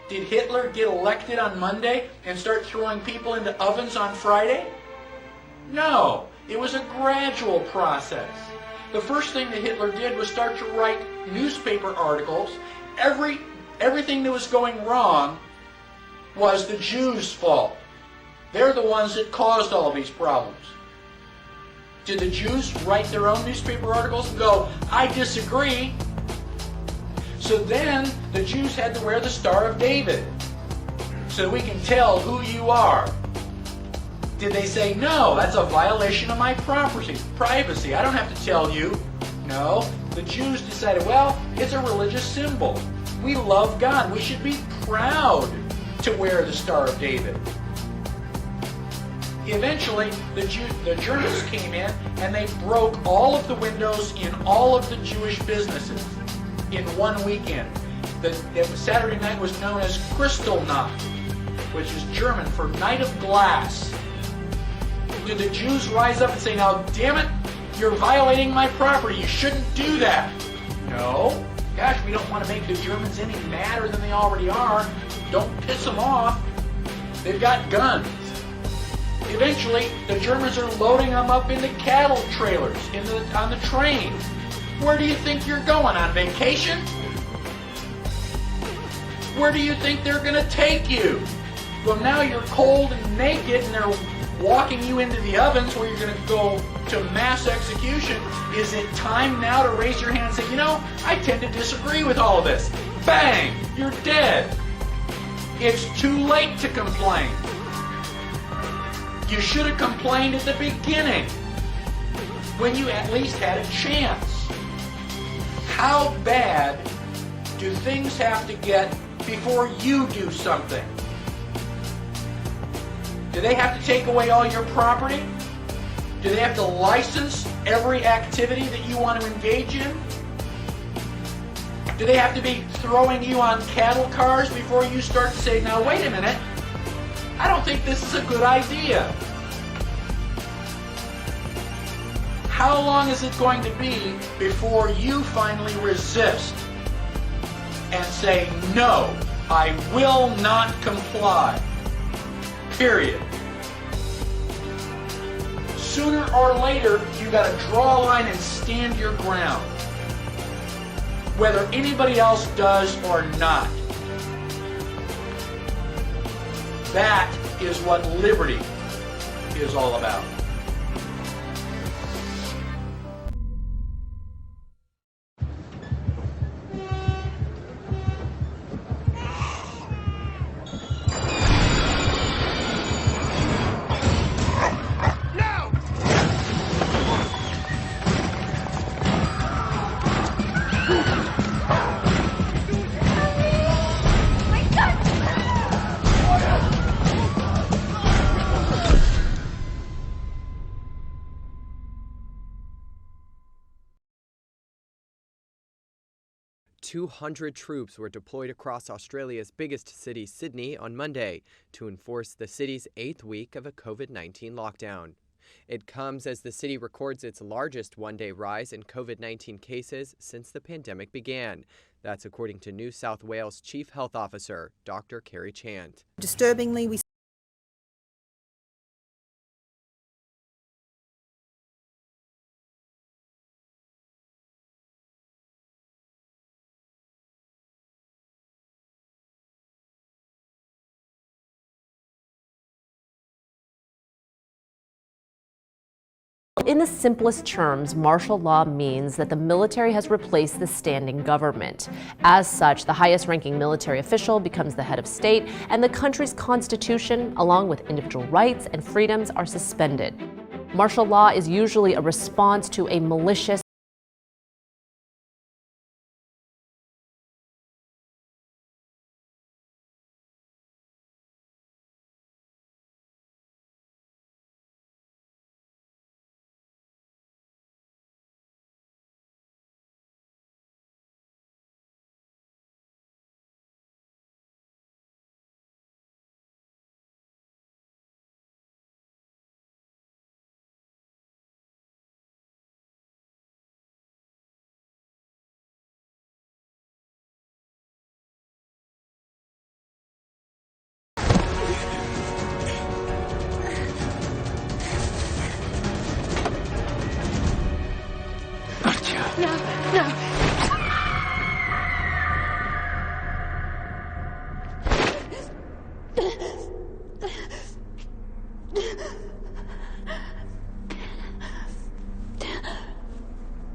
Did Hitler get elected on Monday and start throwing people into ovens on Friday? No, it was a gradual process. The first thing that Hitler did was start to write newspaper articles. Everything that was going wrong was the Jews' fault. They're the ones that caused all these problems. Did the Jews write their own newspaper articles and go, I disagree? So then the Jews had to wear the Star of David so we can tell who you are. Did they say, no, that's a violation of my privacy. I don't have to tell you. No, the Jews decided, well, it's a religious symbol. We love God. We should be proud to wear the Star of David. Eventually, the Germans came in and they broke all of the windows in all of the Jewish businesses in one weekend. The Saturday night was known as Kristallnacht, which is German for Night of Glass. Did the Jews rise up and say, now, damn it, you're violating my property, you shouldn't do that? No. Gosh, we don't want to make the Germans any madder than they already are. Don't piss them off. They've got guns. Eventually, the Germans are loading them up into cattle trailers on the trains. Where do you think you're going, on vacation? Where do you think they're going to take you? Well, now you're cold and naked and they're walking you into the ovens where you're going to go to mass execution. Is it time now to raise your hand and say, you know, I tend to disagree with all of this? Bang! You're dead. It's too late to complain. You should have complained at the beginning when you at least had a chance. How bad do things have to get before you do something? Do they have to take away all your property? Do they have to license every activity that you want to engage in? Do they have to be throwing you on cattle cars before you start to say, now wait a minute, I don't think this is a good idea? How long is it going to be before you finally resist and say, no, I will not comply? Period. Sooner or later, you got to draw a line and stand your ground, whether anybody else does or not. That is what liberty is all about. "200 troops were deployed across Australia's biggest city, Sydney, on Monday to enforce the city's 8th week of a COVID-19 lockdown. It comes as the city records its largest one-day rise in COVID-19 cases since the pandemic began. That's according to New South Wales Chief Health Officer Dr. Kerry Chant. Disturbingly, we In the simplest terms, martial law means that the military has replaced the standing government. As such, the highest-ranking military official becomes the head of state, and the country's constitution, along with individual rights and freedoms, are suspended. Martial law is usually a response to a malicious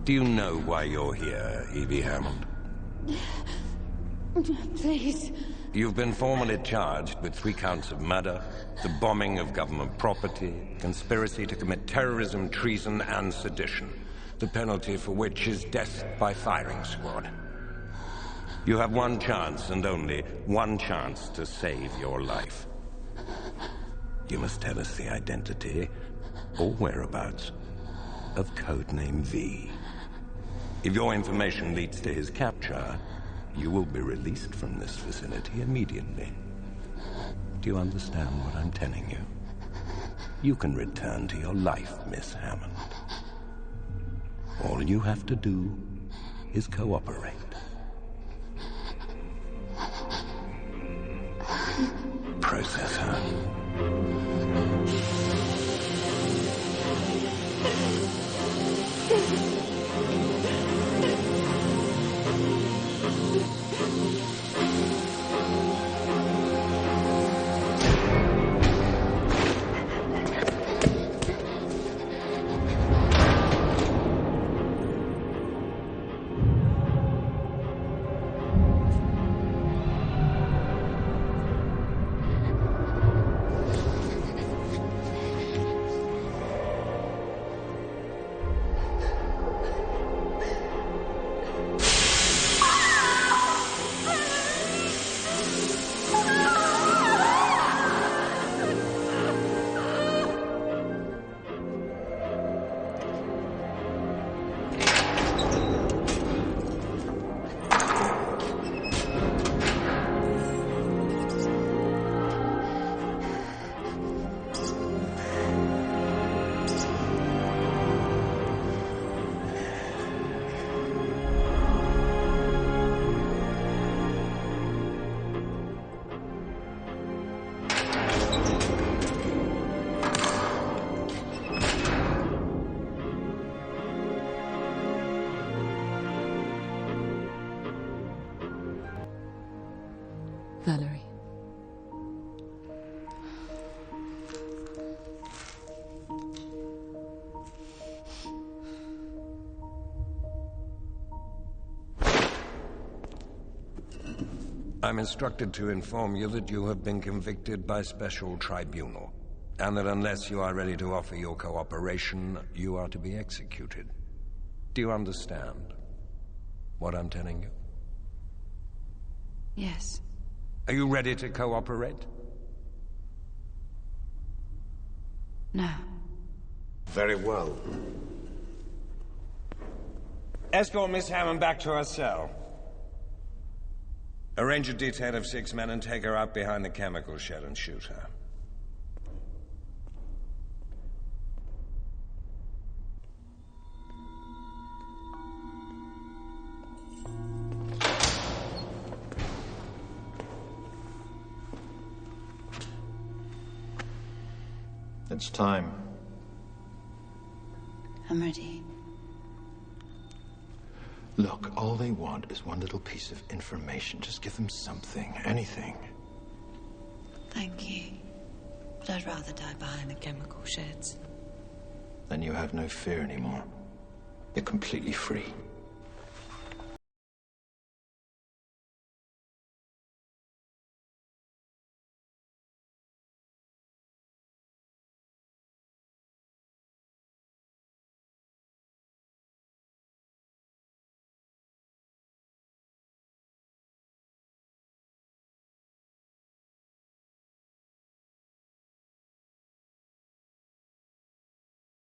Do you know why you're here, Evie Hammond? Please. You've been formally charged with 3 counts of murder, the bombing of government property, conspiracy to commit terrorism, treason, and sedition, the penalty for which is death by firing squad. You have one chance, and only one chance, to save your life. You must tell us the identity, or whereabouts, of Codename V. If your information leads to his capture, you will be released from this vicinity immediately. Do you understand what I'm telling you? You can return to your life, Miss Hammond. All you have to do is cooperate. Process her. Valerie. I'm instructed to inform you that you have been convicted by special tribunal, and that unless you are ready to offer your cooperation, you are to be executed. Do you understand what I'm telling you? Yes. Are you ready to cooperate? No. Very well. Escort Miss Hammond back to her cell. Arrange a detail of 6 men and take her out behind the chemical shed and shoot her. It's time. I'm ready. Look, all they want is one little piece of information. Just give them something, anything. Thank you. But I'd rather die behind the chemical sheds. Then you have no fear anymore. You're completely free.